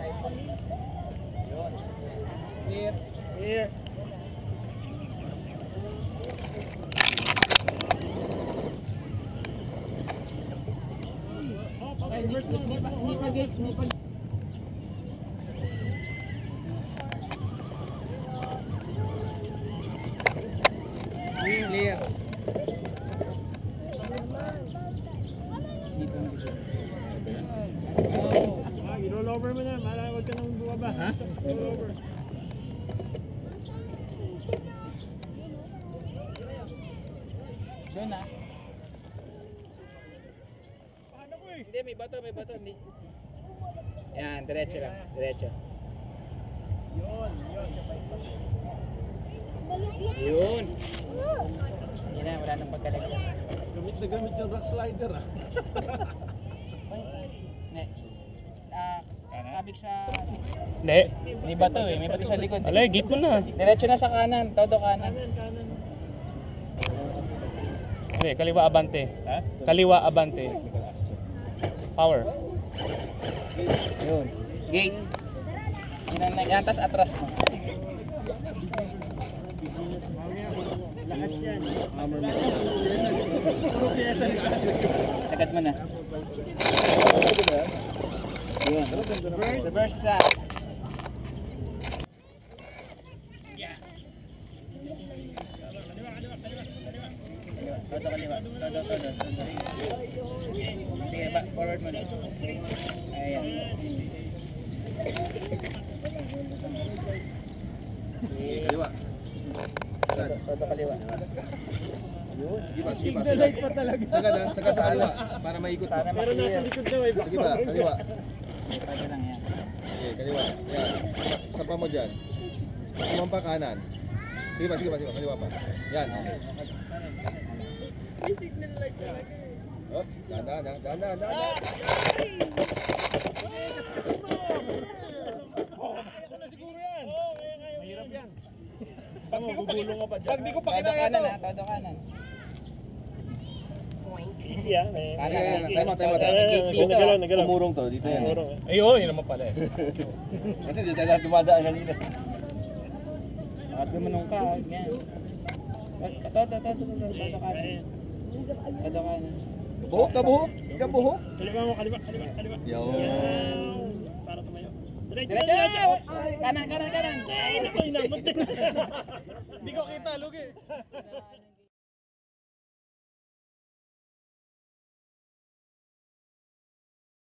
Yun. Clear. Clear. Clear. I-roll over mo na. Huwag ka nang bumaba. Ha? Roll over. Doon na. Paano ko eh? Hindi, may bato. Hindi. Yan, diretso lang. Diretso. Yun. Yan na, wala nang pagkalag. Gamit na gamit yung rock slider ah. Kabig sa... Hindi. May bato eh. May bato sa likod. Alay, git mo na. Diretso na sa kanan. Todo kanan. Kanan. Hindi, kaliwa abante. Ha? Kaliwa abante. Power. Yun. Gate. Yan, tas atras mo. Lakas yan. Sagad mo na. Yun. Reverse isa. Todo kaliwa. Todo. Sige, forward mo na. Ayan. Kaliwa. Todo kaliwa. Sige ba? pa talaga. Sagad sa kaliwa para maikot. Sana Pero nasa maklear. likod daw eh. Sige ba? Kaliwa. Pwede lang yan. Okay, kaliwa. Yan. Sapa mo dyan. Tumang pa kanan. Sige ba? Kaliwa pa. Yan. Okay. Oh, dahan. Mahirap yan. Pag di ko pa Todo kinaya kanan to. ha. Todo kanan. Easy ah. Kanan. Nagalaw. Umurong to. Dito yan. Umurong. Ay, oh, yun naman pala eh. Kasi dito na dumadaan ng linas. Bakit gumanong ka? Yan. Todo kanan. Todo kanan. Kabuhok. Kaliwa mo, kaliwa. Yo. Yan. Para tumayo. Diretso! Kanan! Ay, naku, inabot din. Hindi ko kita, lugi.